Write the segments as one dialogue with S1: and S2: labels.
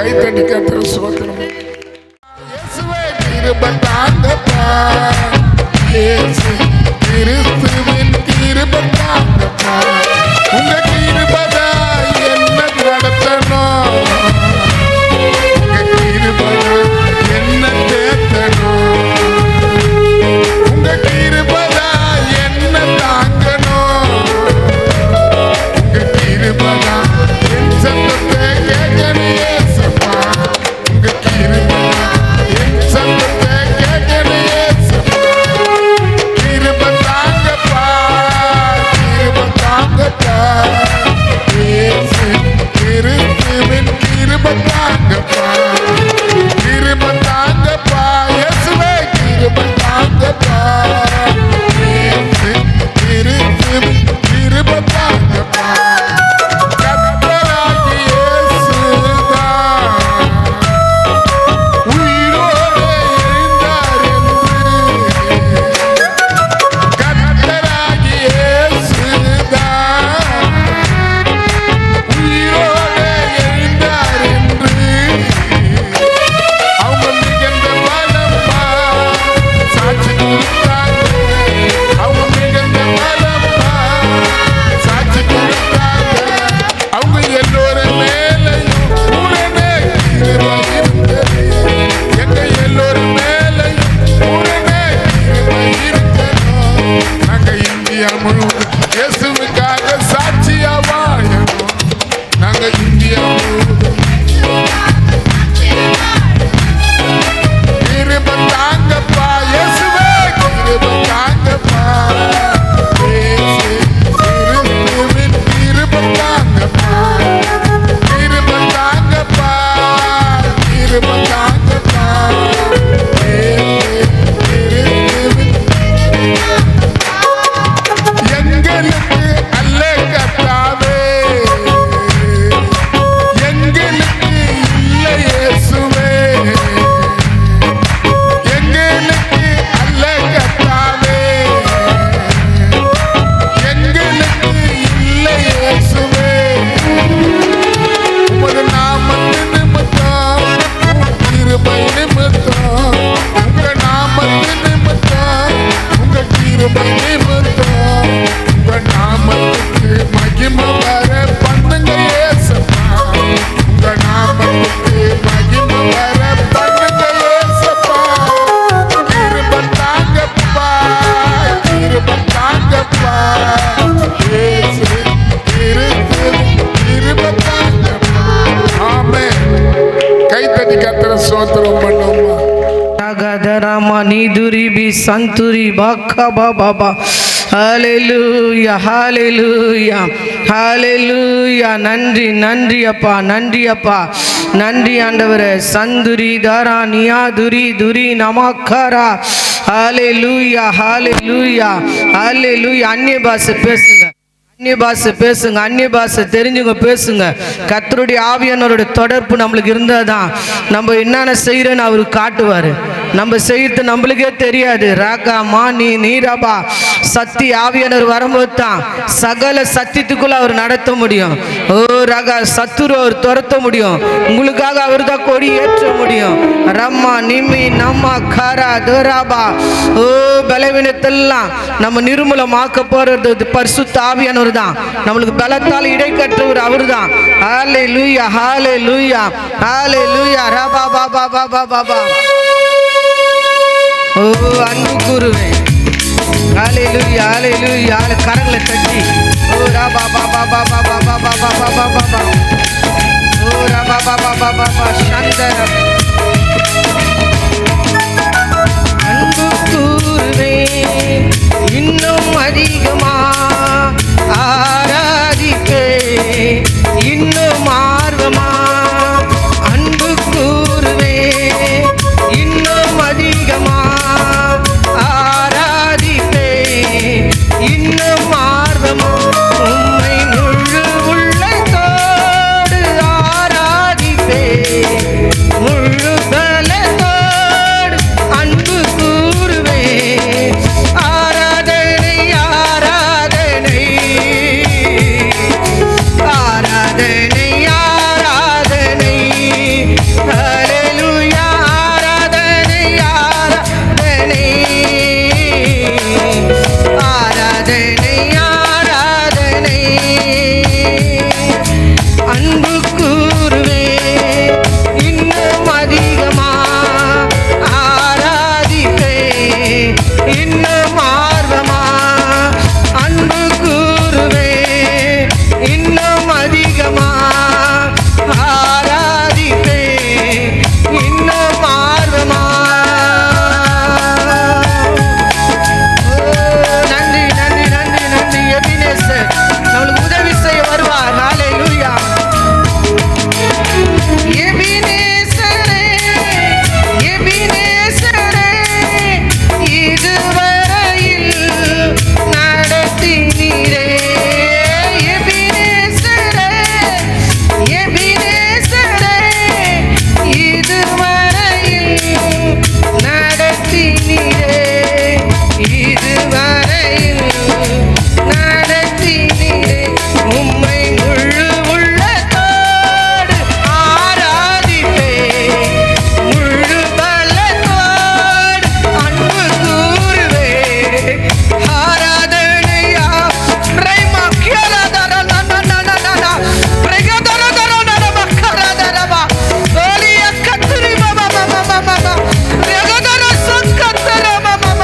S1: கைத்தடி கர்த்தர் ஸ்தோத்திரம். இயேசுவே கிருபை தாங்கப்பா, இயேசு கிறிஸ்துவின் கிருபை தாங்கப்பா. உங்க கிருபைதான் என்ன நடத்தணும், உங்க கிருபைதான் என்ன தேத்தணும், உங்க கிருபைதான் என்ன தாங்கணும், உங்க கிருபைதான் என் சத்தத்தை கேட்கணும் ஏசப்பா, உங்க கிருபைதான் என் சத்தத்தை கேட்கணும் ஏசப்பா. கிருபை தாங்கப்பா, கிருபை தாங்கப்பா, இயேசு கிறிஸ்துவின் கிருபை தாங்கப்பா, கிருபை தாங்கப்பா, இயேசுவே கிருபை தாங்கப்பா, இயேசு கிறிஸ்துவின் கிருபை தாங்கப்பா. கர்த்தராகிய இயேசுதான் உயிரோடு எழுந்தார் என்று, கர்த்தராகிய இயேசுதான் உயிரோடு எழுந்தார் என்று, அவங்க மிகுந்த பலமா சாட்சி கொடுத்தாங்க, அவங்க மிகுந்த பலமா சாட்சி கொடுத்தாங்க. அவங்க எல்லோரும் மேலையும் உடனே கிருபை இருந்தது, எங்க எல்லோரும் மேலையும் உடனே கிருபை இருக்கணும். நாங்க இந்தியா முழுவதும் இயேசுவுக்காக சாட்சியா வாழணும். நாங்க இந்தியா முழுவதும் கிருபை தாங்கப்பா, இயேசுவே கிருபை தாங்கப்பா, இயேசு கிறிஸ்துவின் கிருபை தாங்கப்பா, கிருபை தாங்கப்பா, கிருபை தாங்கப்பா, இயேசு கிறிஸ்துவின் எங்களுக்கு அல்ல கர்த்தாவே, எங்களுக்கு இல்லை இயேசுவே, எங்களுக்கு அல்ல கர்த்தாவே, எங்களுக்கு இல்லை இயேசுவே. உமது நாமத்தின் நிமித்தம், உம் கிருபை நிமித்தம், உங்க நாமத்தின் நிமித்தம், உங்க கிருபை நிமித்தம், உங்க நாமத்துக்கு மகிமை வர பண்ணுங்க ஏசப்பா, உங்க நாமத்துக்கு மகிமை வர பண்ணுங்க ஏசப்பா. கிருபை தாங்கப்பா, கிருபை தாங்கப்பா, இயேசு கிறிஸ்துவின் கிருபை தாங்கப்பா. ஆமென். கைத்தட்டி கர்த்தரை ஸ்தோத்திரம் பண்ணுவோமா.
S2: Ragadharama niduri bi santuri baka baba. Hallelujah, hallelujah, hallelujah. நன்றி நன்றி அப்பா, நன்றி அப்பா, நன்றி ஆண்டவரே. சந்துரி தாரா நியா துரி துரி நமக்காரா. ஹalleluya, hallelujah, hallelujah. அந்நிய பாஷை பேசுங்க, அந்நிய பாஷை பேசுங்க, அந்நிய பாஷை தெரிஞ்சுங்க பேசுங்க. கர்த்தருடைய ஆவியானவருடைய தொடர்பு நம்மளுக்கு இருந்தாதான் நம்ம என்னென்ன செய்யறோன்னு அவருக்கு காட்டுவார். நம்ம செய்யறது நம்மளுக்கே தெரியாது. ராகா மானி நீராபா சக்தி ஆவியானவர் வரும்போது தான் சகல சத்தியத்துக்குள்ள அவர் நடத்த முடியும். ஓ ராகா சத்துரு அவர் துரத்த முடியும். உங்களுக்காக அவர் தான் கொடி ஏற்ற முடியும். ரம்மா நிமி நம்மா காரா தோராபா. ஓ பலவீனத்தெல்லாம் நம்ம நிர்மூலமாக்க போறது பரிசுத்த ஆவியானவர் தான். நம்மளுக்கு பலத்தால் இடை கட்டுவர் அவர் தான். ஹalleluya, hallelujah, hallelujah. ரபா பாபா பாபா பாபா. ஓ அன்பு குருவே, ஹalleluya, hallelujah. கரங்களை தட்டி ஓ ரபா பாபா பாபா பாபா பாபா பாபா பாபா. ஓ ரபா பாபா பாபா பாபா சந்தர. அன்பு குருவே, இன்னும் அதிகமா ஆராதிப்பே, இன்னும் ஆர்வமா. அன்பு கூறுவே, இன்னும் அதிகமா ஆராதிப்பே, இன்னும் ஆர்வமா. உம்மை முழு உள்ளத்தோடு ஆராதிப்பே, முழு கூறுவே இன்னும் அதிகமா ஆராதிப்பே இன்னும் ஆர்வமா அன்பு கூறுவே இன்னும் அதிகமா ஆராதிப்பே இன்னும் ஆர்வமா. நன்றி நன்றி நன்றி நன்றி. எபினேசர் நம்மளுக்கு உதவி செய்ய வருவார். ஹல்லேலூயா. எபினேசரே எபினேசரே இதுவரையில் நடத்தினீரே. எபினேசரே எபினேசரே இதுவரையில் நடத்தினீரே. இதுவரையில் நடத்தினீரே. உம்மை முழு உள்ளத்தோடு ஆராதிப்பே முழு பலத்தோடு அன்பு கூறுவே ஆராதனையா பிரைமா கியலதர நனனனனன பிரகதரதர நனமக்கரதரபா ஓலிய கத்ரி மம மம மம மம பிரகதர சக்கத்தர மம மம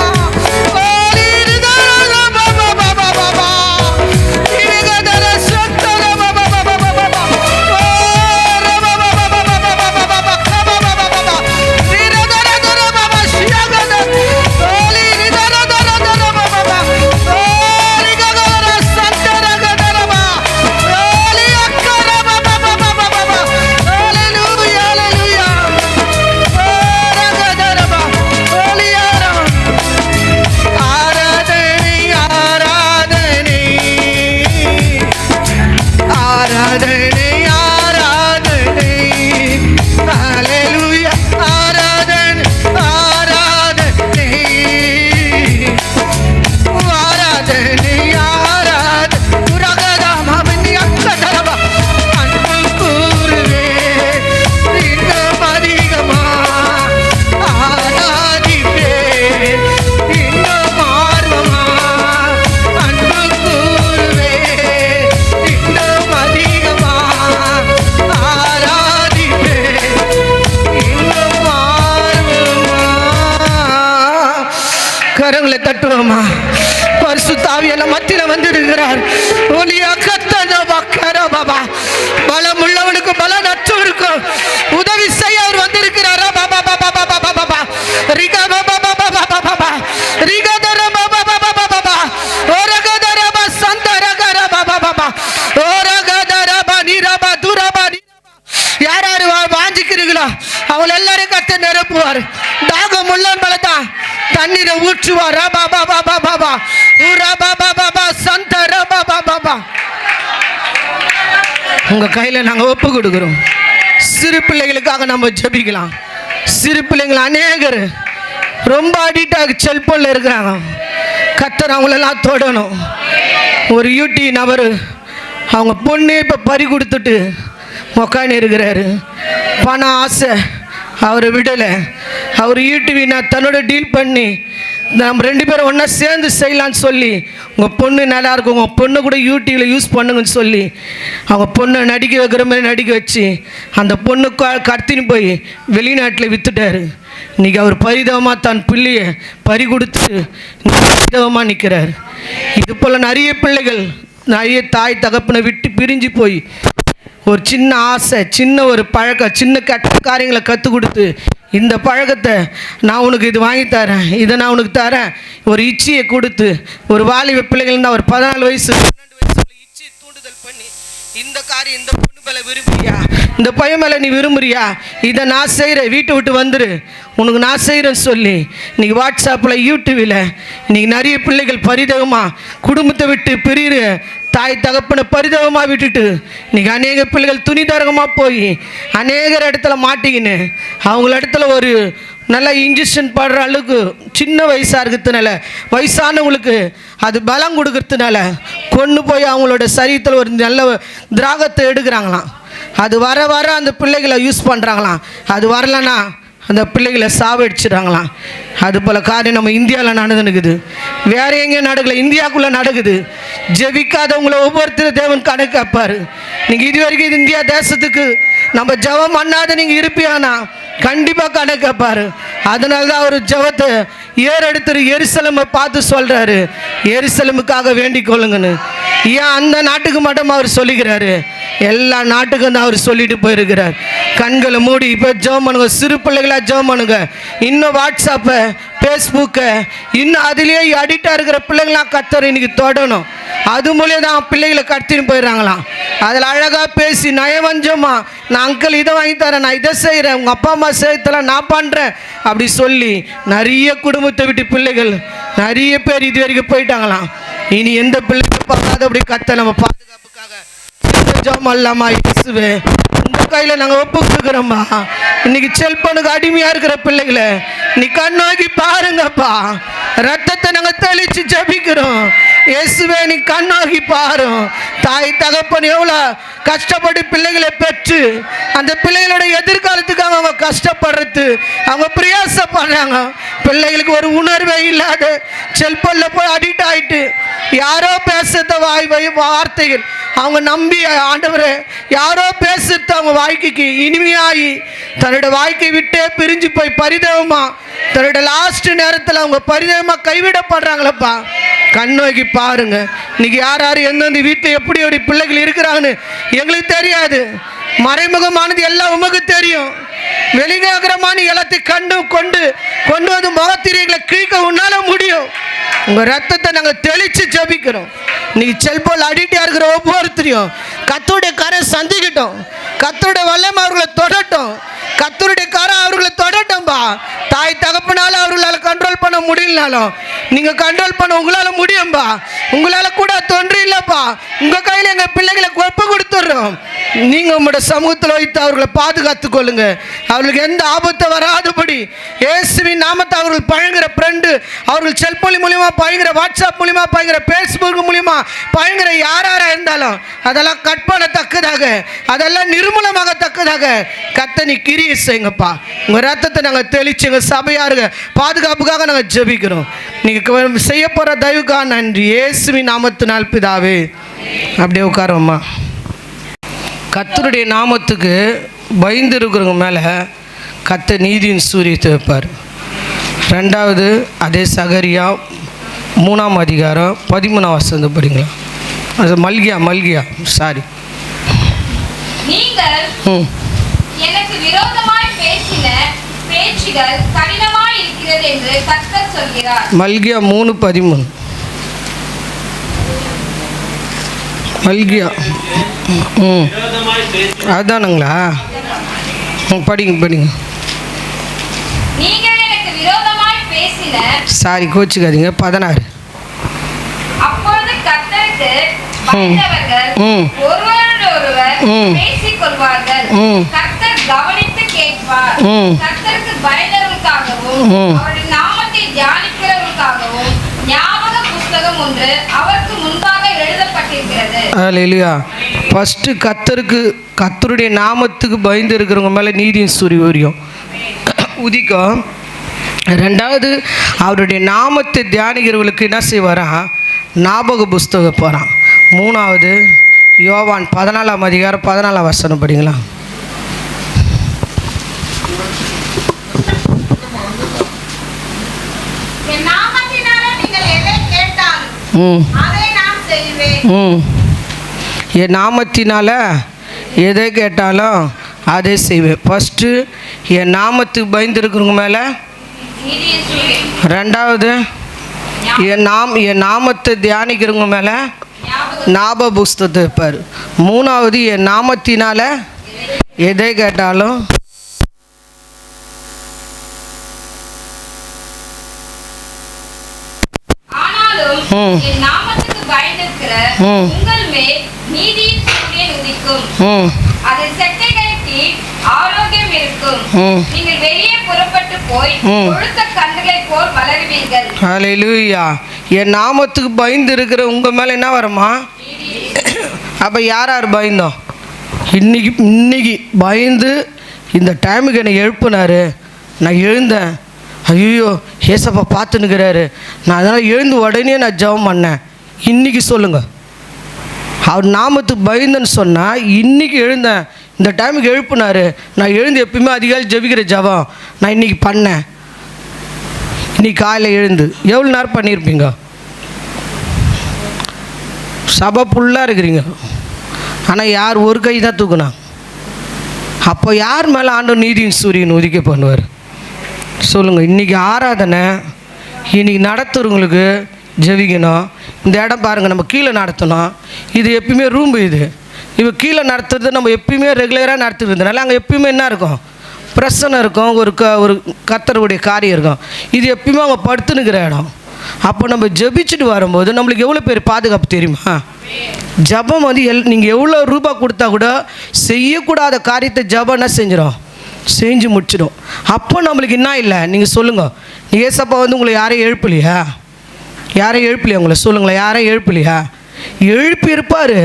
S2: ஓலி ரிதர மம மம மம பிரகதர சக்கத்தர மம மம மம மம ஓர மம மம மம மம மம கம மம மம ரிதர தர மம ஷியகத ஓலி ரிதர தர தர மம மம ஓரி ககர சக்கர கதரப ஓலி அக்கர மம மம மம மம ஹல்லேலூயா ஹல்லேலூயா ஓர கதரப ஓலியாரா ஆராதனை ஆராதனை ஆராதனை ஆராதனை ஹல்லேலூயா ஆராதனை ஆராதனை ஆராதனை ஆராதனை உரகதா மமனி அக்கதரப அன்பு கூறுவே இன்னும் அதிகமா ஆராதிப்பே இன்னும் ஆர்வமா அன்பு கூறுவே இன்னும் அதிகமா ஆராதிப்பே இன்னும் ஆர்வமா. கரங்களை தட்டுவோமா. பரிசுத்த ஆவியானவர் மத்தியில வந்திருக்கிறார். ஒலியா கத்தனபா கரபா பலம் உள்ளவனுக்கு பலன் அற்றவருக்கும் உதவி செய்ய அவர் வந்திருக்கிறார். பாபா பாபா பாபா பாபா ரிகா பாபா பாபா பாபா பாபா ரிகதர பாபா பாபா பாபா ஓரகதர பா சந்தரகர பாபா பாபா ஓரகதர பா நிரபா துரபா யார் யார் வாஞ்சிக்கிறீங்களோ அவள் எல்லாரும் கத்த நிரப்புவார். தாகம் உள்ளன் பலத்தா தண்ணீரை ஊற்றுவார். பாபா பாபா பாபா ஊரா பாபா பாபா சந்தர பாபா பாபா. உங்க கையில நாங்க ஒப்பு கொடுக்கிறோம். சிறு பிள்ளைகளுக்காக நம்ம ஜெபிக்கலாம். சிறு பிள்ளைங்கள் அநேகர் ரொம்ப அடிக்டாக செல்போன்ல இருக்கிறாங்க. கர்த்தர் அவங்களெல்லாம் தொடணும். ஒரு யூடி நபர் அவங்க பொண்ணே இப்போ பறி கொடுத்துட்டு உக்காந்து இருக்கிறாரு. பண ஆசை அவரை விடலை. அவர் யூடிவி நான் தன்னோட டீல் பண்ணி நம்ம 2 பேரும் ஒன்றா சேர்ந்து செய்யலான்னு சொல்லி உங்கள் பொண்ணு நல்லா இருக்கும், உங்கள் பொண்ணு கூட யூடியூபில் யூஸ் பண்ணுங்கன்னு சொல்லி அவங்க பொண்ணை நடிக்க வைக்கிற மாதிரி நடிக்க வச்சு அந்த பொண்ணு கடத்தின்னு போய் வெளிநாட்டில் விற்றுட்டார். இன்றைக்கி அவர் பரிதாபமாக தன் பிள்ளையை பறி கொடுத்துட்டு பரிதாபமாக நிற்கிறார். இது போல் நிறைய பிள்ளைகள் நிறைய தாய் தகப்பனை விட்டு பிரிஞ்சு போய் ஒரு சின்ன ஆசை, சின்ன ஒரு பழக்கம், சின்ன கெட்ட காரியங்களை கற்றுக் கொடுத்து இந்த பழக்கத்தை நான் உனக்கு இது வாங்கி தரேன், இதை நான் உனக்கு தரேன், ஒரு இச்சையை கொடுத்து ஒரு வாலிப பிள்ளைகள்னா ஒரு 14 வயசு 12 வயசுல இச்சையை தூண்டுதல் பண்ணி இந்த காரியம் இந்த பொண்ணு மேலே விரும்புறியா, இந்த பையன் மேலே நீ விரும்புறியா, இதை நான் செய்கிறேன், வீட்டை விட்டு வந்துரு, உனக்கு நான் செய்கிறேன்னு சொல்லி இன்றைக்கி வாட்ஸ்அப்பில் யூடியூபில் இன்றைக்கி நிறைய பிள்ளைகள் பரிதாபமாக குடும்பத்தை விட்டு பிரிகிற தாய் தகப்பனை பரிதாபமாக விட்டுட்டு இன்றைக்கி அநேக பிள்ளைகள் துணிதரகமாக போய் அநேகர் இடத்துல மாட்டிக்கின்னு அவங்கள இடத்துல ஒரு நல்லா இன்ஜெக்ஷன் போடுற அளவுக்கு சின்ன வயசாக இருக்கிறதுனால வயசானவங்களுக்கு அது பலம் கொடுக்கறதுனால கொண்டு போய் அவங்களோட சரீரத்தில் ஒரு நல்ல திராகத்தை எடுக்கிறாங்களாம். அது வர வர அந்த பிள்ளைகளை யூஸ் பண்ணுறாங்களாம். அது வரலன்னா அந்த பிள்ளைகளை சாவடிச்சிடறாங்களாம். அது போல் காரியம் நம்ம இந்தியாவில் நடந்துனுக்குது. வேற எங்கேயும் நடக்கல, இந்தியாவுக்குள்ளே நடக்குது. ஜெபிக்காதவங்களை ஒவ்வொருத்தரும் தேவன் கணக்கு கேட்பார். நீங்கள் இது வரைக்கும் இந்தியா தேசத்துக்கு நம்ம ஜெபம் பண்ணாத நீங்கள் இருப்பியானா கண்டிப்பாக கணக்கு கேட்பார். அதனால தான் அவர் ஜெபத்தை ஏறெடுத்து எருசலேமை பார்த்து சொல்கிறாரு, எருசலேமுக்காக வேண்டிக் கொள்ளுங்கன்னு. ஏன் அந்த நாட்டுக்கு மட்டும் அவர் சொல்லிக்கிறாரு? எல்லா நாட்டுக்கும் தான் அவர் சொல்லிட்டு போயிருக்கிறார். கண்களை மூடி இப்போ ஜெபம் பண்ணுங்க, சிறு பிள்ளைகளாக ஜெபம் பண்ணுங்க. இன்னும் வாட்ஸ்அப்பை, ஃபேஸ்புக்கை, இன்னும் அதுலேயே அடிக்டாக இருக்கிற பிள்ளைங்களாம் கர்த்தர் இன்னைக்கு தொடணும். அது மூலியம் தான் பிள்ளைகளை கடத்தின்னு போயிடுறாங்களாம். அதில் அழகாக பேசி நயவஞ்சமா, நான் அங்கிள் இதை வாங்கி தரேன், நான் இதை செய்கிறேன், உங்கள் அப்பா அம்மா செய்யத்தெல்லாம் நான் பண்ணுறேன் அப்படி சொல்லி நிறைய குடும்பத்தை விட்டு பிள்ளைகள் நிறைய பேர் இது வரைக்கும் போயிட்டாங்களாம். இனி எந்த பிள்ளைகளும் பார்க்காத அப்படி கர்த்தர் நம்ம பாதுகாப்புக்காக ஜெபம் அல்லாமா இயேசுவே உங்கள் கையில் நாங்கள் ஒப்பு கொடுக்குறோம்மா. இன்னைக்கு செல்போனுக்கு அடிமையாக இருக்கிற பிள்ளைகளை நீ கண்ணோக்கி பாருங்கப்பா. ரத்தத்தை நாங்கள் தெளித்து ஜெபிக்கிறோம். இயேசுவே நீ கண்ணோக்கி பாரு. தாய் தகப்பன் எவ்வளோ கஷ்டப்பட்டு பிள்ளைகளை பெற்று அந்த பிள்ளைகளோட எதிர்காலத்துக்காக அவங்க கஷ்டப்படுறது, அவங்க பிரயாசப்படுறாங்க. பிள்ளைகளுக்கு ஒரு உணர்வே இல்லாத செல்போனில் போய் அடிக்ட் ஆகிட்டு யாரோ பேசுறத வார்த்தைகள் அவங்க நம்பி ஆண்டவரை யாரோ பேசுறது அவங்க வாழ்க்கைக்கு இனிமையாகி தன்னோட வாழ்க்கை விட்டே பிரிஞ்சு போய் பரிதவமா தன்னோட லாஸ்ட் நேரத்தில் அவங்க பரிதவமாக கைவிடப்படுறாங்களப்பா. கண்ணோக்கி பாருங்க. இன்னைக்கு யார் யார் எந்தெந்த வீட்டில் எப்படி எப்படி பிள்ளைகள் இருக்கிறாங்கன்னு எங்களுக்கு தெரியாது. மறைமுகமானது எல்லாம் உமக்கு தெரியும். வெளிநகரமான எல்லாத்தையும் கொண்டு வந்து முகத்திரைகளை கிழிக்க உன்னால முடியும். உங்கள் ரத்தத்தை நாங்கள் தெளித்து ஜெபிக்கிறோம். நீ செல்போன் அடிக்டாக இருக்கிற ஒவ்வொருத்தரையும் கர்த்தருடைய கரை சந்திக்கிட்டோம். கர்த்தருடைய வல்லமை அவர்களை தொடட்டும். கர்த்தருடைய கரை அவர்களை தொடட்டும்பா. தாய் தகப்பனால அவர்களால் கண்ட்ரோல் பண்ண முடியலனாலும் நீங்கள் கண்ட்ரோல் பண்ண உங்களால் முடியும்பா. உங்களால் கூட தொன்று இல்லைப்பா. உங்கள் கையில் எங்கள் பிள்ளைகளை ஒப்பு கொடுத்துட்றோம். நீங்கள் உங்களோட சமூகத்தில் வைத்து அவர்களை பாதுகாத்து கொள்ளுங்க. அவர்களுக்கு எந்த ஆபத்தை வராதபடி இயேசுவின் நாமத்தை அவர்கள் பழங்குற ஃப்ரெண்டு, அவர்கள் செல்போன் மூலியமாக பழங்குற, வாட்ஸ்அப் மூலியமாக பழங்குற, ஃபேஸ்புக் மூலியமாக பழங்குற யாராக இருந்தாலும் அதெல்லாம் கட் பண்ணத்தக்கதாக, அதெல்லாம் நிர்மூலமாகத்தக்கதாக கர்த்தர் கிரியை செய்யுங்கப்பா. உங்கள் ரத்தத்தை நாங்கள் தெளிச்சுங்க. சபையாருங்க பாதுகாப்புக்காக நாங்கள் ஜெபிக்கிறோம். நீங்கள் செய்ய போகிற தயவுக்காக நன்றி. இயேசுவின் நாமத்தினால் பிதாவே. அப்படியே உட்காரோம்மா. கர்த்தருடைய நாமத்துக்கு பயந்து இருக்கிறவங்க மேலே கர்த்தர் நீதியின் சூரியத்தை வைப்பார். ரெண்டாவது அதே சகரியா 3ஆம் அதிகாரம் 13ஆம் வசனம் படிங்களா? அது மல்கியா சாரி.
S3: நீங்கள் எனக்கு விரோதமாய் பேசின பேச்சுகள் கடினமாய் இருக்கிறது என்று கர்த்தர் சொல்கிறார்.
S2: மல்கியா 3:13. மல்கியா அதுதானுங்களா? படிங்க.
S3: நீங்கள் எனக்கு விரோதமாய் பேசின
S2: சாரி கோச்சுக்காதீங்க. 16.
S3: அப்பொழுது கர்த்தருக்கு பயந்தவர்கள் ஒருவரோடொருவர் பேசிக் கொள்வார்கள். கர்த்தர் கவனித்து கேட்பார். கர்த்தருக்கு பயந்தவர்களுக்காகவும் அவருடைய நாமத்தை தியானிக்கிறவர்களுக்காகவும் ஞாபக புஸ்தகம் ஒன்று அவருக்கு முன்பாக எழுதப்பட்டிருக்கிறது.
S2: அல்லேலூயா. ஃபர்ஸ்ட் கர்த்தருடைய நாமத்துக்கு பயந்து இருக்கிறவங்க மேலே நீதியின் சூரியன் உதிக்கும். ரெண்டாவது அவருடைய நாமத்தை தியானிக்கிறவர்களுக்கு என்ன செய்வாரா? ஞாபக புஸ்தகம் போகிறான். மூணாவது யோவான் 14ஆம் அதிகாரம் 14ஆம் வசனம் படிங்களா?
S3: என் நாமத்தினாலே நீங்கள் எதை கேட்டாலும் அதை நான் செய்வேன்.
S2: என் நாமத்தினால எதை கேட்டாலும் அதை செய்வேன். ஃபஸ்ட்டு என் நாமத்துக்கு பயந்து இருக்கிறவங்க மேலே, ரெண்டாவது என் நாமத்தை தியானிக்கிறவங்க மேலே ஞாபக புஸ்தகத்தை வைப்பார். மூணாவது என் நாமத்தினால எதை கேட்டாலும்
S3: என் நாமத்துக்கு பயந்திருக்கிற உங்கள் மேல் நீதியின் சூரியன் உதிக்கும். அது செட்டைகளுக்கு ஆரோக்கியம் இருக்கும். நீங்கள் வெளியே புறப்பட்டு போய் கொழுத்த கன்றுகளை போல் வளருவீர்கள்.
S2: ஹல்லேலூயா. என் நாமத்துக்கு பயந்து இருக்கிற உங்க மேல என்ன வருமா? அப்ப யார் பயந்தோம்? இன்னைக்கு பயந்து இந்த டைமுக்கு என்னை எழுப்பினாரு, நான் எழுந்தேன், ஐயோ ஏசப்பா பார்த்துன்னுக்கிறாரு, நான் அதனால் எழுந்து உடனே நான் ஜெபம் பண்ணேன். இன்றைக்கி சொல்லுங்கள், அவர் நாமத்துக்கு பயந்துன்னு சொன்னால் இன்றைக்கி எழுந்தேன், இந்த டைமுக்கு எழுப்புனாரு, நான் எழுந்து எப்பயுமே அதிகாலை ஜெபிக்கிற ஜெபம் நான் இன்றைக்கி பண்ணேன். இன்றைக்கி காலையில் எழுந்து எவ்வளோ நேரம் பண்ணியிருப்பீங்க? சபை ஃபுல்லாக இருக்கிறீங்க, ஆனால் யார் ஒரு கை தான் தூக்குனா? அப்போ யார் மேலே ஆண்டவர் நீதியின் சூரியன் உதிக்க பண்ணுவார் சொல்லுங்கள்? இன்றைக்கி ஆராதனை, இன்றைக்கி நடத்துகிறவங்களுக்கு ஜெபிக்கணும். இந்த இடம் பாருங்கள், நம்ம கீழே நடத்தணும். இது எப்பயுமே ரூம்பு, இது கீழே நடத்துறது நம்ம எப்பயுமே ரெகுலராக நடத்துறதுனால அங்கே எப்பயுமே என்ன இருக்கும்? பிரச்சனை இருக்கும், ஒரு கர்த்தருடைய காரியம் இருக்கும். இது எப்பயுமே அவங்க படுத்துனுக்கிற இடம். அப்போ நம்ம ஜெபிச்சுட்டு வரும்போது நம்மளுக்கு எவ்வளோ பேர் பாதுகாப்பு தெரியுமா? ஜபம் வந்து நீங்கள் எவ்வளோ ரூபா கொடுத்தா கூட செய்யக்கூடாத காரியத்தை ஜபம் என்ன செஞ்சிடும்? செஞ்சு முடிச்சிடும். அப்போ நம்மளுக்கு என்ன இல்லை? நீங்கள் சொல்லுங்கள், ஏசப்பா வந்து உங்களை யாரையும் எழுப்பலையா? யாரையும் எழுப்பலையா உங்களை? சொல்லுங்களேன், யாரையும் எழுப்பலையா? எழுப்பி இருப்பார்.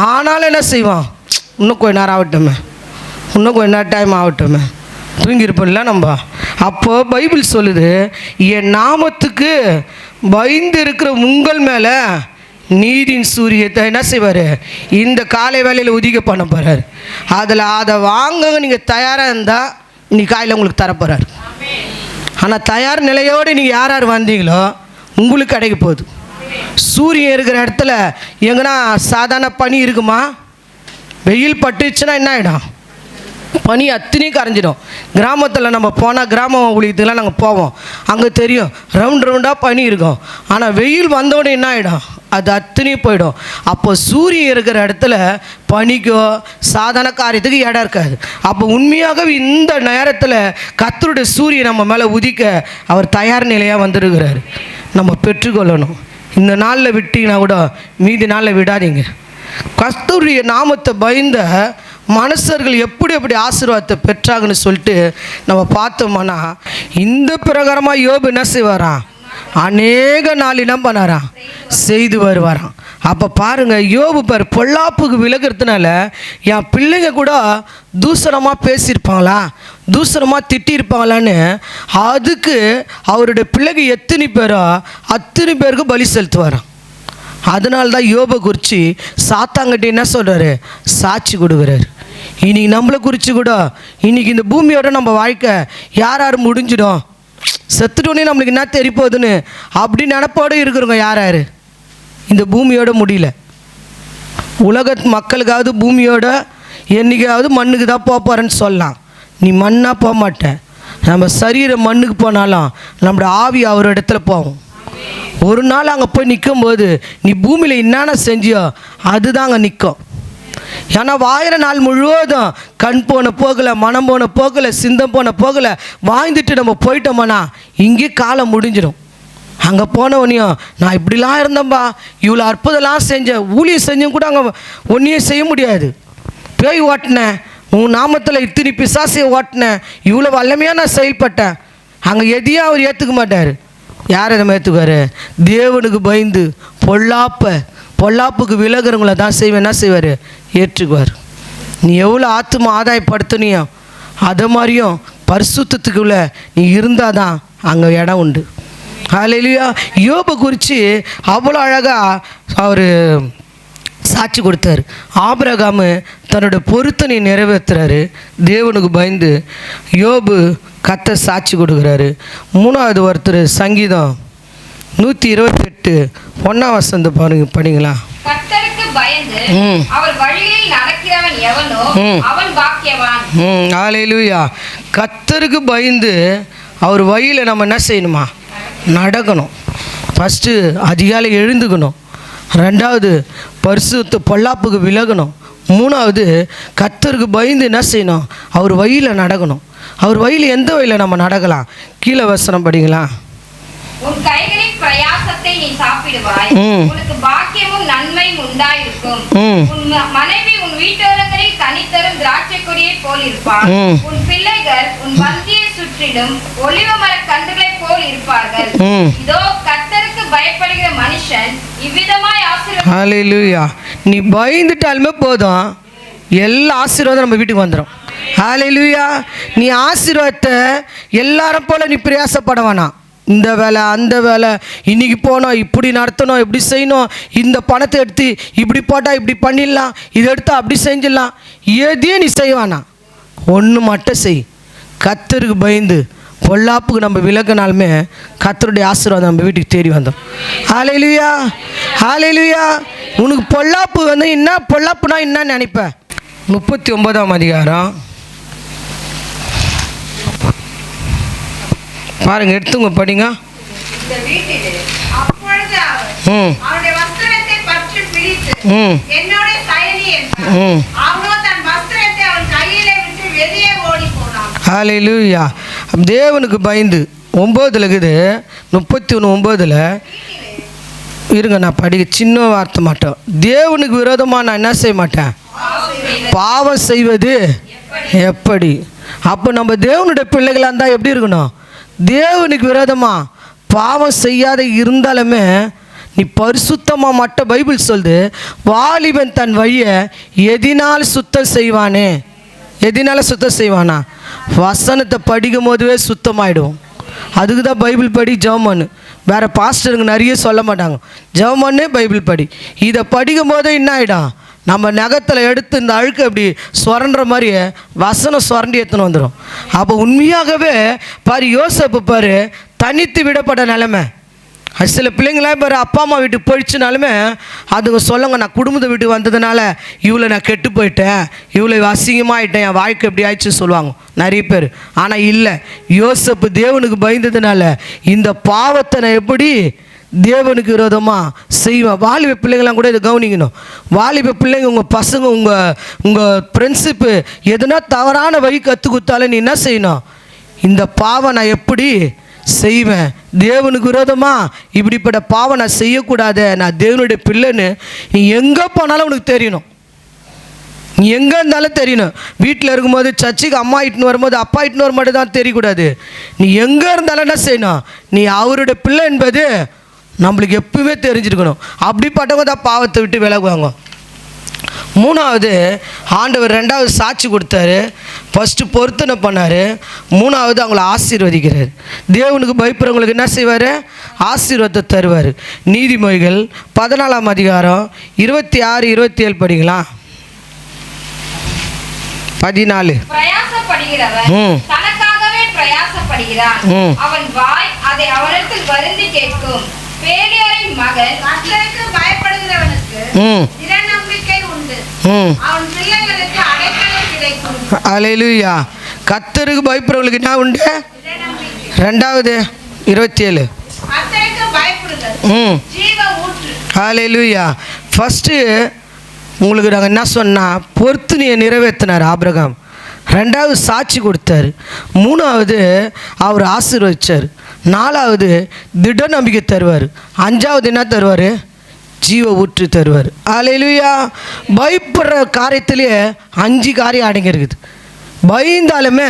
S2: ஆனாலும் என்ன செய்வான்? இன்னும் கொஞ்ச நேரம் ஆகட்டுமே, இன்னும் கொஞ்ச நேரம் டைம் ஆகட்டுமே, தூங்கியிருப்போம்ல நம்ம. அப்போ பைபிள் சொல்லுது, என் நாமத்துக்கு பயந்து இருக்கிற உங்கள் மேலே நீதியின் சூரியத்தை என்ன செய்வார்? இந்த காலை வேளையில் உதிக்க பண்ண போகிறார். அதை வாங்க நீங்கள் தயாராக இருந்தால் இன்னைக்கு காலையில் உங்களுக்கு தரப்போகிறார். ஆனால் தயார் நிலையோடு நீங்கள் யார் யார் வந்தீங்களோ உங்களுக்கு கிடைக்க போகுது. சூரியன் இருக்கிற இடத்துல எங்கன்னா சாதாரண பனி இருக்குமா? வெயில் பட்டுச்சுன்னா என்ன ஆகிடும்? பனி அத்தனையும் கரைஞ்சிடும். கிராமத்தில் நம்ம போனால், கிராம ஊழியத்துக்கெலாம் நாங்கள் போவோம், அங்கே தெரியும் ரவுண்டாக பனி இருக்கும். ஆனால் வெயில் வந்தோடனே என்ன ஆகிடும்? அது அத்தனையும் போயிடும். அப்போ சூரியன் இருக்கிற இடத்துல பனிக்கோ சாதாரண காரியத்துக்கு இடம் இருக்காது. அப்போ உண்மையாகவே இந்த நேரத்தில் கர்த்தருடைய சூரியன் நம்ம மேலே உதிக்க அவர் தயார் நிலையாக வந்திருக்கிறார். நம்ம பெற்றுக்கொள்ளணும். இந்த நாளில் விட்டீங்கன்னா கூட மீதி நாளில் விடாதீங்க. கர்த்தருடைய நாமத்தை பயந்த மனுஷர்கள் எப்படி ஆசீர்வாதத்தை பெற்றாங்கன்னு சொல்லிட்டு நம்ம பார்த்தோம்னா, இந்த பிரகாரமாக யோபு என்ன செய்வாராம்? அநேக நாள் என்ன பண்ணாராம்? செய்து வருவாராம். அப்போ பாருங்கள், யோபு பாரு, பொல்லாப்புக்கு விலகிறதுனால என் பிள்ளைங்க கூட தூசணமாக பேசியிருப்பாங்களா, தூசணமாக திட்டியிருப்பாங்களான்னு அதுக்கு அவருடைய பிள்ளைங்க எத்தனை பேரோ அத்தனை பேருக்கு பலி செலுத்துவாராம். அதனால தான் யோபை குறித்து சாத்தாங்கிட்ட என்ன சொல்கிறாரு? சாட்சி கொடுக்குறாரு. இன்றைக்கி நம்மளை குறித்து கூட இன்றைக்கி இந்த பூமியோட நம்ம வாழ்க்கை யார் முடிஞ்சிடும், செத்துட்டோன்னே நம்மளுக்கு என்ன தெரிய போகுதுன்னு அப்படி நினப்போடு இருக்கிறவங்க யார்? இந்த பூமியோட முடியல. உலக மக்களுக்காவது பூமியோட என்றைக்காவது மண்ணுக்கு தான் போகிறேன்னு சொல்லலாம். நீ மண்ணாக போக மாட்டேன். நம்ம சரீரம் மண்ணுக்கு போனாலும் நம்மளோட ஆவி அவர் இடத்துல போவோம். ஒரு நாள் அங்கே போய் நிற்கும்போது நீ பூமியில் என்னென்ன செஞ்சியோ அதுதான் அங்கே நிற்கும். ஏன்னா வாயிற நாள் முழுவதும் கண் போன போகலை, மனம் போன போகலை, சிந்தம் போன போகலை, வாழ்ந்துட்டு நம்ம போயிட்டோம்னா இங்கே காலம் முடிஞ்சிடும். அங்கே போனவனையும் நான் இப்படிலாம் இருந்தேன்பா, இவ்வளோ அற்புதம்லாம் செஞ்சேன், ஊழியம் செஞ்சும் கூட அங்கே ஒன்றையும் செய்ய முடியாது. பேய் ஓட்டினேன், உன் நாமத்தில் இத்தனை பிசாசையை ஓட்டினேன், இவ்வளோ வல்லமையாக நான் செயல்பட்டேன், அங்கே எதையும் அவர் ஏற்றுக்க மாட்டார். யார் எதை ஏற்றுக்குவார்? தேவனுக்கு பயந்து பொல்லாப்புக்கு விலகிறவங்கள தான் என்ன செய்வார்? ஏற்றுக்குவார். நீ எவ்வளோ ஆத்துமா ஆதாயப்படுத்தினியோ அதை மாதிரியும் பரிசுத்தத்துக்குள்ள நீ இருந்தால் தான் அங்கே இடம் உண்டு. ஹல்லேலூயா. யோபை குறித்து அவ்வளோ அழகாக அவர் சாட்சி கொடுத்தார். ஆபிரகாமு தன்னோட பொருத்தனை நிறைவேற்றுறாரு. தேவனுக்கு பயந்து யோபு கர்த்தர் சாட்சி கொடுக்குறாரு. மூணாவது ஒருத்தர் சங்கீதம் 128 1ஆம் வசனம் படிங்களா?
S3: கர்த்தருக்கு பயந்து அவர் வழியில் நடக்கிறவன் எவனோ அவன் பாக்கியவான்.
S2: ஹல்லேலூயா. கர்த்தருக்கு பயந்து அவர் வழியில் நம்ம என்ன செய்யணுமா? நடக்கணும். ஃபஸ்ட்டு அதிகாலை எழுந்துக்கணும். ரெண்டாவது பரிசுத்த பொல்லாப்புக்கு விலகணும். மூணாவது கர்த்தருக்கு பயந்து என்ன செய்யணும்? அவர் வழியில் நடக்கணும். அவர் வழியில் எந்த வழியில் நம்ம நடக்கலாம்? கீழே வசனம் படிங்களா?
S3: உன் கைகளின் பிரயாசத்தை நீ சாப்பிடுவாய், உனக்கு பாக்கியமும் நன்மையும் உண்டாயிருக்கும். உன் மனைவி உன் வீட்டோரங்களில் கனிதரும் திராட்சை கொடியை போல் இருப்பாள். உன் பிள்ளைகள் உன் பந்தியை சுற்றிலும் ஒலிவ மர கன்றுகளை போல் இருப்பார்கள். இதோ கர்த்தருக்கு பயப்படுகிற மனுஷன் இவ்விதமாய் ஆசீர்வாதம். ஹல்லேலூயா.
S2: நீ பயந்துட்டாலுமே போதும், எல்லா ஆசீர்வாதம் நம்ம வீட்டுக்கு வந்துடும். ஹல்லேலூயா. நீ ஆசீர்வாதத்தை எல்லாரும் போல நீ பிரயாசப்பட வேணாம். இந்த வேலை அந்த வேலை, இன்றைக்கி போனோம், இப்படி நடத்தணும், இப்படி செய்யணும், இந்த பணத்தை எடுத்து இப்படி போட்டால் இப்படி பண்ணிடலாம், இதை எடுத்தால் அப்படி செஞ்சிடலாம், எதையும் நீ செய்வானா. ஒன்று மட்டும் செய். கர்த்தருக்கு பயந்து பொல்லாப்புக்கு நம்ம விலகினாலுமே கர்த்தருடைய ஆசீர்வாதம் நம்ம வீட்டுக்கு தேடி வந்தோம். ஹல்லேலூயா, ஹல்லேலூயா. உனக்கு பொல்லாப்பு வந்து என்ன, பொல்லாப்புனா என்ன நினைப்ப? 39ஆம் அதிகாரம் பாருங்க, எடுத்துங்க படிங்க.
S4: இந்த வீட்டிலே அப்பொழுது அவர் அவருடைய வஸ்திரத்தை பற்றி பிடித்து என்னோட சயனி என்றார். அவனோ தன் வஸ்திரத்தை அவன் கையிலே விட்டு வெளியே ஓடி போனான்.
S2: ஹல்லேலூயா. தேவனுக்கு பயந்து 9 இருக்குது, 31:9 இருங்க, நான் படிக்க சின்ன வார்த்தை மாட்டோம். தேவனுக்கு விரோதமாக நான் என்ன செய்ய மாட்டேன், பாவம் செய்வது எப்படி? அப்போ நம்ம தேவனுடைய பிள்ளைகளாக இருந்தால் எப்படி இருக்கணும்? தேவனுக்கு விரோதமாக பாவம் செய்யாத இருந்தாலுமே நீ பரிசுத்தமாக மட்டும், பைபிள் சொல்லுது, வாலிபன் தன் வழியை எதினால் சுத்தம் செய்வானே. எதினால் சுத்தம் செய்வானா? வசனத்தை படிக்கும் போதுவே சுத்தமாயிடும். அதுக்கு தான் பைபிள் படி, ஜெபம் பண்ணு. வேறு பாஸ்டருங்க நிறைய சொல்ல மாட்டாங்க, ஜெபம் பண்ணு, பைபிள் படி. இதை படிக்கும் போதே என்ன ஆகிடும், நம்ம நகத்தில் எடுத்து இந்த அழுக்கு அப்படி சுரண்டுற மாதிரி வசனம் சுரண்டி எடுத்துன்னு வந்துடும். அப்போ உண்மையாகவே பாரு, யோசேப்பு பாரு, தனித்து விடப்பட்ட நிலைமை. சில பிள்ளைங்களாம் பாரு, அப்பா அம்மா வீட்டுக்கு போயிடுச்சுனாலுமே அதுங்க சொல்லுங்க, நான் குடும்பத்தை வீட்டுக்கு வந்ததுனால இவ்வளோ நான் கெட்டு போயிட்டேன், இவ்வளோ அசிங்கமாகிட்டேன், என் வாழ்க்கை எப்படி ஆயிடுச்சுன்னு சொல்லுவாங்க நிறைய பேர். ஆனால் இல்லை, யோசேப்பு தேவனுக்கு பயந்ததுனால இந்த பாவத்தை நான் எப்படி தேவனுக்கு விரோதமாக செய்வேன். வாலிப பிள்ளைங்களாம் கூட இதை கவனிக்கணும். வாலிப பிள்ளைங்க, உங்கள் பசங்க, உங்கள் ஃப்ரெண்ட்ஷிப்பு எதுனா தவறான வழி கற்றுக் கொடுத்தாலும் நீ என்ன செய்யணும், இந்த பாவம் நான் எப்படி செய்வேன், தேவனுக்கு விரோதமாக இப்படிப்பட்ட பாவம் நான் செய்யக்கூடாது, நான் தேவனுடைய பிள்ளைன்னு நீ எங்கே போனாலும் உனக்கு தெரியணும். நீ எங்கே இருந்தாலும் தெரியணும். வீட்டில் இருக்கும்போது சர்ச்சுக்கு அம்மா இட்டுன்னு வரும்போது அப்பா இட்டுன்னு வர மட்டும் தான் தெரியக்கூடாது. நீ எங்கே இருந்தாலும் என்ன செய்யணும், நீ அவருடைய பிள்ளை என்பது நம்மளுக்கு எப்பவுமே தெரிஞ்சிருக்கணும். அப்படிப்பட்டவங்க தான் பாவத்தை விட்டு விலகுவாங்க. 3வது, ஆண்டவர் 2வது சாட்சி கொடுத்தாரு. ஃபஸ்ட்டு பொருத்தனை பண்ணார், 3வது அவங்கள ஆசீர்வதிக்கிறார். தேவனுக்கு பயப்படுறவங்களுக்கு என்ன செய்வார், ஆசீர்வாதத்தை தருவார். நீதிமொழிகள் 14ஆம் அதிகாரம் 26, 27 படிக்கலாம். 14.
S3: பிரயாசப்படுகிறவன் தனக்காகவே பிரயாசப்படுகிறான், அவன் வாய் அதை அவனிடத்தில் வருந்தி கேட்கும். பேலியோரின் மகன்
S4: கர்த்தருக்கு பயப்படுகிறவனுக்கு திடநம்பிக்கை உண்டு, அவன் பிள்ளைகளுக்கு அடைக்கலம் கிடைக்கும்.
S2: ஹல்லேலூயா. கர்த்தருக்கு பயப்படுறவங்களுக்கு என்ன உண்டு? 2வது 27.
S4: கர்த்தருக்கு பயப்படுதல் ஜீவ ஊற்று.
S2: ஹல்லேலூயா. ஃபஸ்ட்டு உங்களுக்கு நாங்கள் என்ன சொன்னால், பொருத்தனையை நிறைவேற்றினார் ஆபிரகாம். 2வது சாட்சி கொடுத்தார். 3வது அவர் ஆசீர்வதிச்சார். 4வது திட நம்பிக்கை தருவார். 5வது என்ன தருவார், ஜீவ ஊற்று தருவார். ஹல்லேலூயா. பயப்படுற காரியத்திலேயே 5 காரியம் அடங்கியிருக்குது. பயந்தாலுமே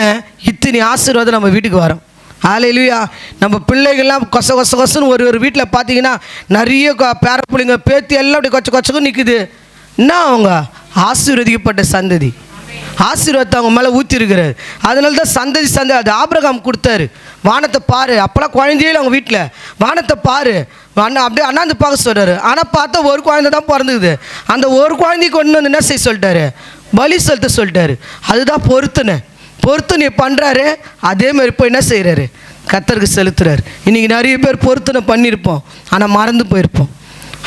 S2: இத்தனை ஆசீர்வாதம் நம்ம வீட்டுக்கு வரோம். ஹல்லேலூயா. நம்ம பிள்ளைகள்லாம் கொசன்னு ஒரு வீட்டில் பார்த்தீங்கன்னா நிறைய பேர பிள்ளைங்க பேத்தி எல்லாம் அப்படி கொச்சக்கும் நிற்குது. என்ன, அவங்க ஆசீர்வதிக்கப்பட்ட சந்ததி, ஆசீர்வாதத்தை அவங்க மேலே ஊற்றிருக்கிறார். அதனால தான் சந்ததி அது ஆபிரகாம் கொடுத்தாரு. வானத்தை பாரு, அப்போல்லாம் குழந்தையில அவங்க வீட்டில் வானத்தை பாரு, அப்படியே அண்ணாந்து பார்க்க சொல்கிறாரு. ஆனால் பார்த்தா ஒரு குழந்தை தான் பிறந்துக்குது. அந்த ஒரு குழந்தைக்கு ஒன்று வந்து என்ன செய்ய சொல்லிட்டாரு, பலி செலுத்த சொல்லிட்டாரு. அதுதான் பொருத்தனை பண்ணுறாரு. அதேமாதிரி இப்போ என்ன செய்கிறாரு, கர்த்தருக்கு செலுத்துறாரு. இன்றைக்கி நிறைய பேர் பொருத்தனை பண்ணியிருப்போம், ஆனால் மறந்து போயிருப்போம்.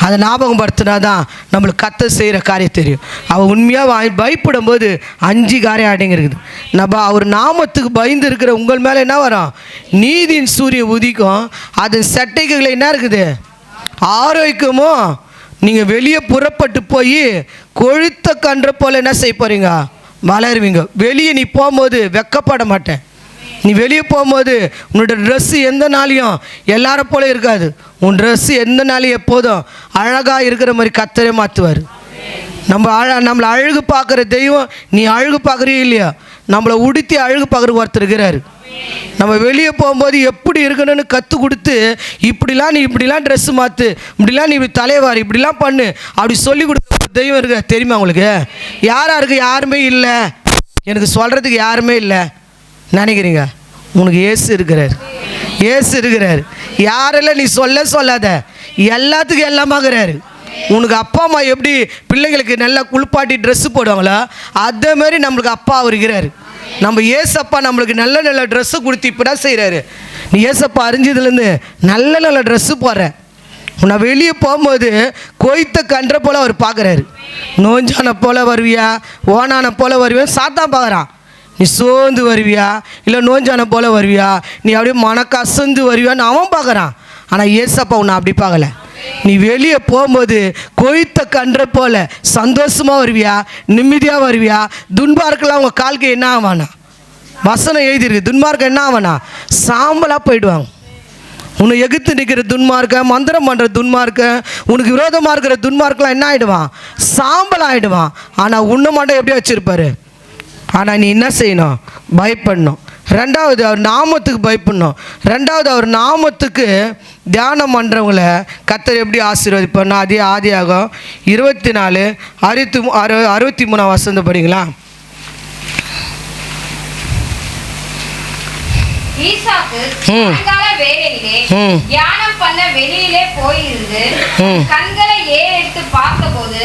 S2: அதை ஞாபகம் படுத்தினா தான் நம்மளுக்கு கர்த்தர் செய்கிற காரியம் தெரியும். அவள் உண்மையாக பயப்படும் போது 5 காரியம் அடங்கிருக்குது. நம்ம அவர் நாமத்துக்கு பயந்து இருக்கிற உங்கள் மேலே என்ன வரும், நீதியின் சூரியன் உதிக்கும். அதன் சட்டைகளை என்ன இருக்குது, ஆரோக்கியமும். நீங்கள் வெளியே புறப்பட்டு போய் கொழுத்த கன்ற போல் என்ன செய்ய போகிறீங்க, வளருவீங்க. வெளியே நீ போகும்போது வெக்கப்பட மாட்டேன். நீ வெளியே போகும்போது உன்னோட ட்ரெஸ்ஸு எந்த நாளையும் எல்லாரும் போல இருக்காது. உன் ட்ரெஸ்ஸு எந்த நாளையும் எப்போதும் அழகாக இருக்கிற மாதிரி கர்த்தரே மாற்றுவார். நம்மளை அழகு பார்க்குற தெய்வம், நீ அழகு பார்க்குறியோ இல்லையா, நம்மளை உடுத்தி அழகு பார்க்குற ஒருத்தர் இருக்கிறாரு. நம்ம வெளியே போகும்போது எப்படி இருக்கணும்னு கற்றுக் கொடுத்து, இப்படிலாம் ட்ரெஸ்ஸு மாற்று, இப்படிலாம் நீ தலைவாரி, இப்படிலாம் பண்ணு, அப்படி சொல்லி கொடுத்த தெய்வம் இருக்க தெரியுமா உங்களுக்கு? யாராக இருக்குது? யாருமே இல்லை. எனக்கு சொல்கிறதுக்கு யாருமே இல்லை நினைக்கிறீங்க? உனக்கு ஏசு இருக்கிறார், ஏசு இருக்கிறார். யாரெல்லாம் நீ சொல்லாத, எல்லாத்துக்கும் எல்லாமாகிறாரு. உனக்கு அப்பா அம்மா எப்படி பிள்ளைங்களுக்கு நல்லா குளிப்பாட்டி ட்ரெஸ்ஸு போடுவாங்களோ அதே மாதிரி நம்மளுக்கு அப்பா அவர் இருக்கிறாரு. நம்ம ஏசப்பா நம்மளுக்கு நல்ல நல்ல ட்ரெஸ்ஸு கொடுத்து இப்போ தான் செய்கிறாரு. நீ ஏசப்பா அறிஞ்சதுலேருந்து நல்ல நல்ல ட்ரெஸ்ஸு போடுற. நான் வெளியே போகும்போது கொய்த்த கன்ற போல் அவர் பார்க்குறாரு. நோஞ்சான போல் வருவியா, ஓனான போல் வருவியா சாத்தான் பார்க்குறான். நீ சோர்ந்து வருவியா, இல்லை நோஞ்சான போல் வருவியா, நீ அப்படியே மனக்கசந்து வருவியான்னு அவன் பார்க்குறான். ஆனால் ஏசப்பா உன்னை அப்படி பார்க்கல. நீ வெளியே போகும்போது கொய்த்த கன்ற போல் சந்தோஷமாக வருவியா, நிம்மதியாக வருவியா. துன்மார்க்கெல்லாம் உங்கள் காலுக்கு என்ன ஆவானா? வசனம் எழுதியிருக்கு, துன்மார்க்கம் என்ன ஆவானா? சாம்பலாக போயிடுவாங்க. உன்னை எதிர்த்து நிற்கிற துன்மார்க்க, மந்திரம் பண்ணுற துன்மார்க்க, உனக்கு விரோதமாக இருக்கிற துன்மார்க்கெலாம் என்ன ஆகிடுவான்? சாம்பல் ஆகிடுவான். ஆனால் உன்னை மட்டும் எப்படி வச்சுருப்பாரு? ஆனால் நீ என்ன செய்யணும்? பயப்படணும். ரெண்டாவது அவர் நாமத்துக்கு பயப்படணும். ரெண்டாவது அவர் நாமத்துக்கு தியானம் பண்ணுறவங்கள கர்த்தர் எப்படி ஆசீர்வதிப்பார்னா, அதே ஆதியாகமம் 24:63 வசனம் படிங்களா?
S3: ஈசாக்கு சாயங்கால வேளையிலே தியானம் பண்ண வெளியிலே போயிருந்து கண்களை ஏறெடுத்து பார்த்தபோது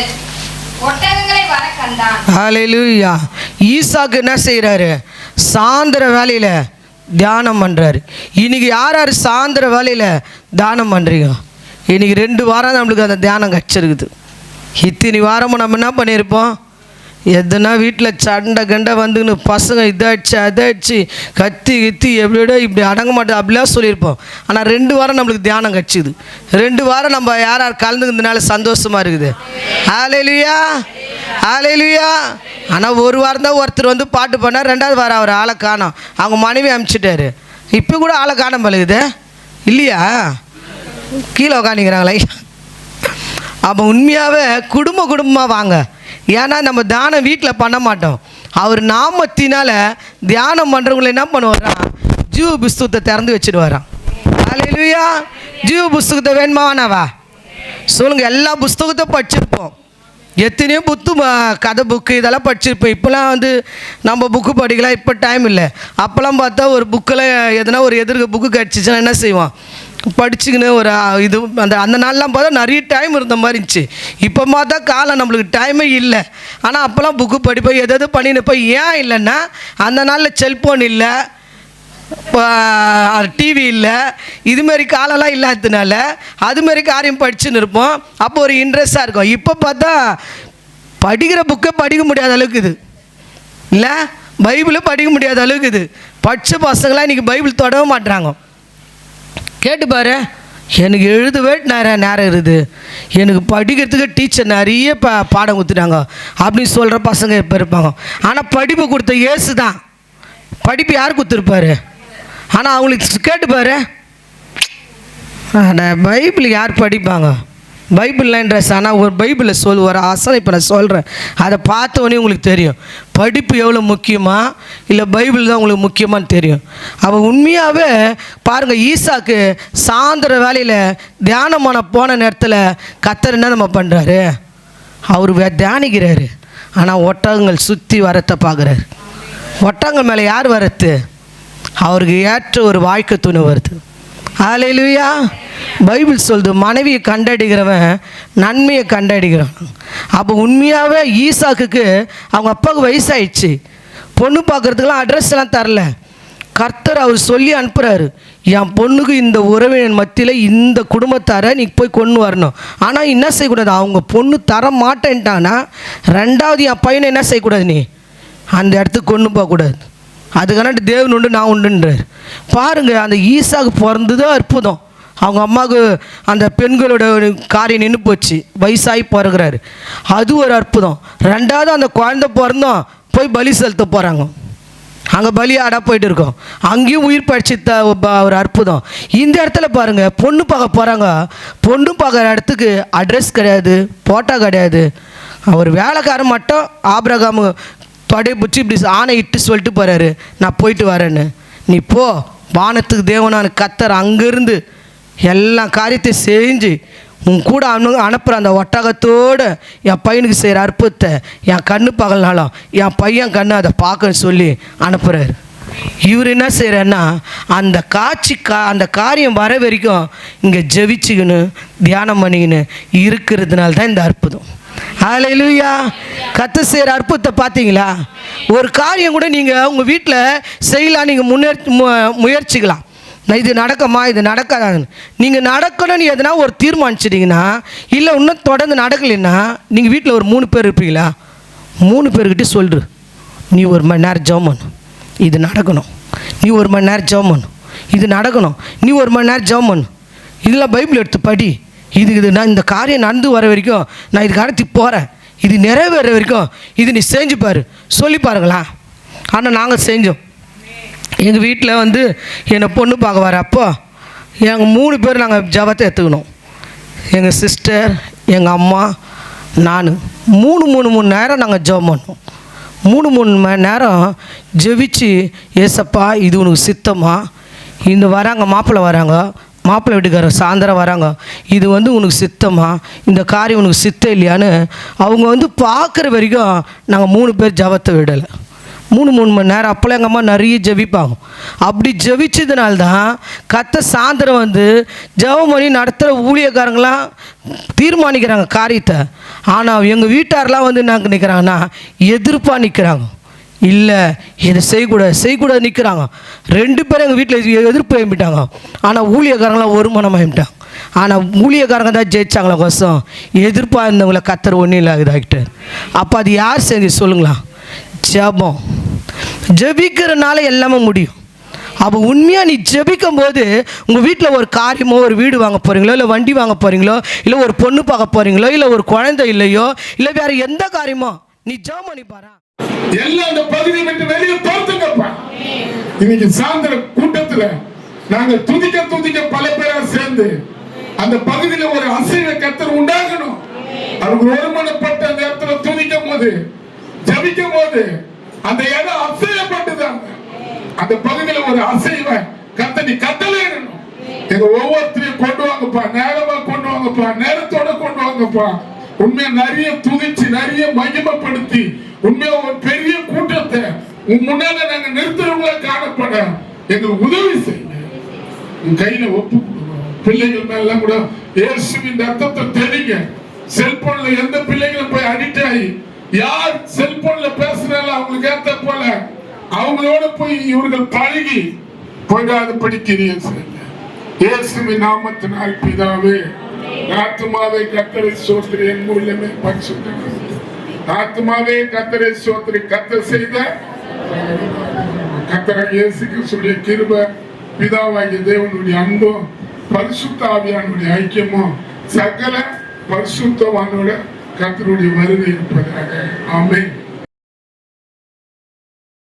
S3: ஒட்டகங்களை வர கண்டான்.
S2: ஹல்லேலூயா. ஈசாக்கு என்ன செய்கிறாரு? சாயந்தர வேலையில் தியானம் பண்ணுறாரு. இன்றைக்கி யார் யார் சாயந்தர வேலையில் தியானம் பண்ணுறீங்க? இன்றைக்கி 2 வாரம் நம்மளுக்கு அந்த தியானம் கிடச்சிருக்குது. இத்தனை வாரமும் நம்ம என்ன பண்ணியிருப்போம்? எதுனா வீட்டில் சண்டை கண்டை வந்துன்னு பசங்க இதாகிடுச்சு அதாகிடுச்சு கத்தி கித்தி எப்படியோட இப்படி அடங்க மாட்டேன் அப்படிலாம் சொல்லியிருப்போம். ஆனால் 2 வாரம் நம்மளுக்கு தியானம் கிடச்சிது. 2 வாரம் நம்ம யார் யார் கலந்துக்கிறதுனால சந்தோஷமாக இருக்குது. ஹல்லேலூயா, ஹல்லேலூயா. ஆனால் 1 வாரம் தான் ஒருத்தர் வந்து பாட்டு பண்ணார். 2வது வாரம் அவர் ஆளை காணோம். அவங்க மனைவி அனுப்பிச்சிட்டாரு. இப்போ கூட ஆளை காண பழகுது இல்லையா? கீழே உக்காந்துக்கிறாங்களே. அப்போ உண்மையாகவே குடும்பமாக வாங்க. ஏன்னா நம்ம தியானம் வீட்டில் பண்ண மாட்டோம். அவர் நாமத்தினால தியானம் பண்ணுறவங்களை என்ன பண்ணுவாராம்? ஜீவ புஸ்தகத்தை திறந்து வச்சுட்டு வரான். ஹல்லேலூயா. ஜீவ புஸ்தகத்தை வேணுமாவானாவா சொல்லுங்கள். எல்லா புஸ்தகத்தை படிச்சிருப்போம். எத்தனையோ கதை புக்கு இதெல்லாம் படிச்சிருப்போம். இப்போலாம் வந்து நம்ம புக்கு படிக்கலாம், இப்போ டைம் இல்லை. அப்போல்லாம் பார்த்தா ஒரு புக்கில் எதனா ஒரு எதிர்க்க புக்கு கிடச்சிச்சுன்னா என்ன செய்வோம்? படிச்சுக்கின்னு ஒரு இது அந்த நாள்லாம் பார்த்தா நிறைய டைம் இருந்த மாதிரி இருந்துச்சு. இப்போ பார்த்தா காலம் நம்மளுக்கு டைமே இல்லை. ஆனால் அப்போல்லாம் புக்கு படிப்போம், எதாவது பண்ணினப்போ. ஏன் இல்லைன்னா அந்த நாளில் செல்ஃபோன் இல்லை, டிவி இல்லை, இதுமாரி காலம்லாம் இல்லாததுனால அதுமாரி காரியம் படிச்சுன்னு இருப்போம். அப்போ ஒரு இன்ட்ரெஸ்டாக இருக்கும். இப்போ பார்த்தா படிக்கிற புக்கை படிக்க முடியாத அளவுக்கு இது இல்லை, பைபிளை படிக்க முடியாத அளவுக்கு இது. படித்த பசங்களாம் இன்றைக்கி பைபிள் தொடவே மாட்டுறாங்க. கேட்டு பாரு, எனக்கு எழுதவே நேரம் இருக்குது, எனக்கு படிக்கிறதுக்கு டீச்சர் நிறைய பாடம் கொடுத்துட்டாங்க அப்படின்னு சொல்கிற பசங்க இப்போ இருப்பாங்க. ஆனால் படிப்பு கொடுத்த இயேசு தான். படிப்பு யார் கொடுத்துருப்பாரு? ஆனால் அவங்களுக்கு கேட்டுப்பாரு, பைபிள் யார் படிப்பாங்க? பைபிள்லாம் இன்ட்ரெஸ்ட். ஆனால் ஒரு பைபிளில் ஒரு ஆசனை இப்போ நான் சொல்கிறேன், அதை பார்த்தோன்னே உங்களுக்கு தெரியும் படிப்பு எவ்வளோ முக்கியமா இல்லை பைபிள் தான் உங்களுக்கு முக்கியமானு தெரியும். அவள் உண்மையாகவே பாருங்கள், ஈசாக்கு சாயந்தர வேலையில் தியானமான போன நேரத்தில் கர்த்தர் என்ன நம்ம பண்ணுறாரு? அவர் தியானிக்கிறாரு. ஆனால் ஒட்டகங்கள் சுற்றி வரத்தை பார்க்குறாரு. ஒட்டகங்கள் மேலே யார் வரத்து? அவருக்கு ஏற்ற ஒரு வாழ்க்கை துணை வருது. ஹல்லேலூயா. பைபிள் சொல்லுது, மனைவியை கண்டடிக்கிறவன் நன்மையை கண்டடிக்கிறான். அப்போ உண்மையாகவே ஈசாக்குக்கு அவங்க அப்பாவுக்கு வயசாயிடுச்சு. பொண்ணு பார்க்குறதுக்கெலாம் அட்ரஸ்லாம் தரல. கர்த்தர் அவர் சொல்லி அனுப்புகிறாரு, என் பொண்ணுக்கு இந்த உறவினர் மத்தியில் இந்த குடும்பத்தாரை நீ போய் கொண்டு வரணும். ஆனால் என்ன செய்யக்கூடாது? அவங்க பொண்ணு தர மாட்டேன்ட்டானா 2வது என் பையனை என்ன செய்யக்கூடாது? நீ அந்த இடத்துக்கு கொண்டு போகக்கூடாது. அதுக்கான தேவன் உண்டு நான் உண்டுன்றார். பாருங்கள், அந்த ஈசாக்கு பிறந்தது அற்புதம். அவங்க அம்மாவுக்கு அந்த பெண்களோட காரியம் நின்று போச்சு, வயசாகி பிறகுறாரு, அது ஒரு அற்புதம். 2வது அந்த குழந்தை பிறந்தோம் போய் பலி செலுத்த போகிறாங்க. அங்கே பலியாடா போயிட்டு இருக்கோம், அங்கேயும் உயிர் பழிச்சு ஒரு அற்புதம். இந்த இடத்துல பாருங்கள், பொண்ணு பார்க்க போகிறாங்க. பொண்ணு பார்க்குற இடத்துக்கு அட்ரஸ் கிடையாது, போட்டோ கிடையாது. அவர் வேலைக்காரன் மட்டும் ஆபிரகாமு தொடைய பிடிச்சி இப்படி ஆணை இட்டு சொல்லிட்டு போகிறாரு, நான் போயிட்டு வரேன்னு. நீ போ, வானத்துக்கு தேவனான கர்த்தர் அங்கேருந்து எல்லா காரியத்தையும் செஞ்சு உன் கூட அனுப்புகிற அந்த ஒட்டகத்தோடு என் பையனுக்கு செய்கிற அற்புதத்தை என் கண்ணு பகல்னாலும் என் பையன் கண்ணு அதை பார்க்கன்னு சொல்லி அனுப்புகிறாரு. இவர் என்ன செய்கிறாருன்னா அந்த அந்த காரியம் வர வரைக்கும் இங்கே ஜெபிச்சுக்கின்னு தியானம் பண்ணிக்கின்னு இருக்கிறதுனால தான் இந்த அற்புதம். ஹல்லேலூயா. கர்த்தர் செய்கிற அற்புதத்தை பார்த்தீங்களா? ஒரு காரியம் கூட நீங்கள் உங்கள் வீட்டில் செய்யலாம், நீங்கள் முயற்சிக்கலாம். இது நடக்குமா இது நடக்காதான்னு நீங்கள் நடக்கணும்னு எதுனா ஒரு தீர்மானிச்சிட்டிங்கன்னா, இல்லை இன்னும் தொடர்ந்து நடக்கலைன்னா நீங்கள் வீட்டில் ஒரு 3 பேர் இருப்பீங்களா? 3 பேர்கிட்ட சொல்லிடு, நீ 1 மணி நேரம் ஜெபம் பண்ணு, இது நடக்கணும். நீ 1 மணி நேரம் ஜெபம் பண்ணு, இது நடக்கணும். நீ 1 மணி நேரம் ஜெபம் பண்ணு, இதெல்லாம் பைபிள் எடுத்து படி. இது நான் இந்த காரியம் நடந்து வர வரைக்கும் நான் இதுக்கு அடுத்து போகிறேன், இது நிறைவேற வரைக்கும் இது நீ செஞ்சு பாரு சொல்லி பாருங்களா. ஆனால் நாங்கள் செஞ்சோம். எங்கள் வீட்டில் வந்து என்னை பொண்ணு பார்க்க வர அப்போ எங்கள் 3 பேர் நாங்கள் ஜபத்தை எடுத்துக்கணும். எங்கள் சிஸ்டர், எங்கள் அம்மா, நான் 3 நேரம் நாங்கள் ஜெபம் பண்ணோம். 3 மணி நேரம் ஜெபிச்சு, ஏசப்பா இது உனக்கு சித்தமா, இந்த வராங்க மாப்பிள்ளை வராங்க, மாப்பிள்ளை வீட்டுக்காரங்க சாயந்தரம் வராங்க, இது வந்து உனக்கு சித்தமா, இந்த காரியம் உனக்கு சித்தம் இல்லையான்னு அவங்க வந்து பார்க்குற வரைக்கும் நாங்கள் 3 பேர் ஜபத்தை விடலை. 3 மணி நேரம் அப்போல்லாம் எங்கள் அம்மா நிறைய ஜெபிப்பாங்க. அப்படி ஜெபிச்சதுனால்தான் கர்த்தர் சாயந்தரம் வந்து ஜெபம் பண்ணி நடத்துகிற ஊழியக்காரங்களாம் தீர்மானிக்கிறாங்க காரியத்தை. ஆனால் எங்கள் வீட்டாரெலாம் வந்து என்ன நினைக்கிறாங்கன்னா, எதிர்ப்பாக நிற்கிறாங்க. இல்லை இதை செய்யக்கூடாது நிற்கிறாங்க. 2 பேரும் எங்கள் வீட்டில் எதிர்ப்பு எழுப்பிட்டாங்க. ஆனால் ஊழியக்காரங்களாம் ஒரு மனமாக எழுப்பிட்டாங்க. ஆனால் ஊழியக்காரங்க தான் ஜெயிச்சாங்களா கோசம், எதிர்ப்பாக இருந்தவங்களை கர்த்தர் ஒன்றும் இல்லாதாகிட்டார். அப்போ அது யார் செஞ்சு சொல்லுங்களா? ஜெபம். ஜெபிக்கிறனால எல்லாமே முடியும். அப்போ உண்மையாக நீ ஜெபிக்கும் போது உங்கள் வீட்டில் ஒரு காரியமோ, ஒரு வீடு வாங்க போகிறீங்களோ, இல்லை வண்டி வாங்க போகிறீங்களோ, இல்லை ஒரு பொண்ணு பார்க்க போகிறீங்களோ, இல்லை ஒரு குழந்தை இல்லையோ, இல்லை வேறு எந்த காரியமோ நீ ஜெபம் பண்ணி பாரு.
S1: எல்லாம் அந்த பகுதியை விட்டு வெளியே தோத்துங்கப்பா. இன்னைக்கு சாயந்தர கூட்டத்துல நாங்கள் துதிக்க பல பேரா சேர்ந்து அந்த பகுதியில ஒரு அசைவை கர்த்தர் உண்டாகணும். அவங்க ஒருமனப்பட்ட அந்த இடத்துல துதிக்கும் போது, ஜபிக்கும் போது அந்த இடம் அசையப்பட்டுதாங்க. அந்த பகுதியில ஒரு அசைவை கர்த்தர் நீ கட்டளையிடணும். எங்க ஒவ்வொருத்தரையும் கொண்டு வாங்கப்பா, நேரமா கொண்டு வாங்கப்பா, நேரத்தோட கொண்டு வாங்கப்பா. உண்மையா நிறைய துதிச்சு நிறைய மகிமைப்படுத்தி உண்மையா ஒரு பெரிய கூட்டத்தை உன் முன்னால நாங்க நிறுத்துறவங்களா காணப்பட எங்களுக்கு உதவி செய்யுங்க. உன் கையில ஒப்பு பிள்ளைகள் மேல கூட இயேசுவின் ரத்தத்தை தெளிங்க. செல்போன்ல எந்த பிள்ளைகளும் போய் அடிக்ட் ஆகி யார் செல்போன்ல பேசுறாங்களோ அவங்களுக்கு ஏத்த போல அவங்களோட போய் இவர்கள் பழகி போயிடாது படிக்கிறீங்க. இயேசுவின் நாமத்தினால் பிதாவே, ஆத்துமாவே கர்த்தரை ஸ்தோத்திரி, என் மூலமே பரிசுத்தம். ஆத்துமாவே கர்த்தரை ஸ்தோத்திரி. கர்த்தர் செய்த கர்த்தர் இயேசு கிறிஸ்துவின் கிருபை, பிதாவாகிய தேவனுடைய அன்பும் பரிசுத்த ஆவியானுடைய ஐக்கியமும் சகல பரிசுத்தவானோட கர்த்தருடைய வருகை இருப்பதாக. ஆமென்.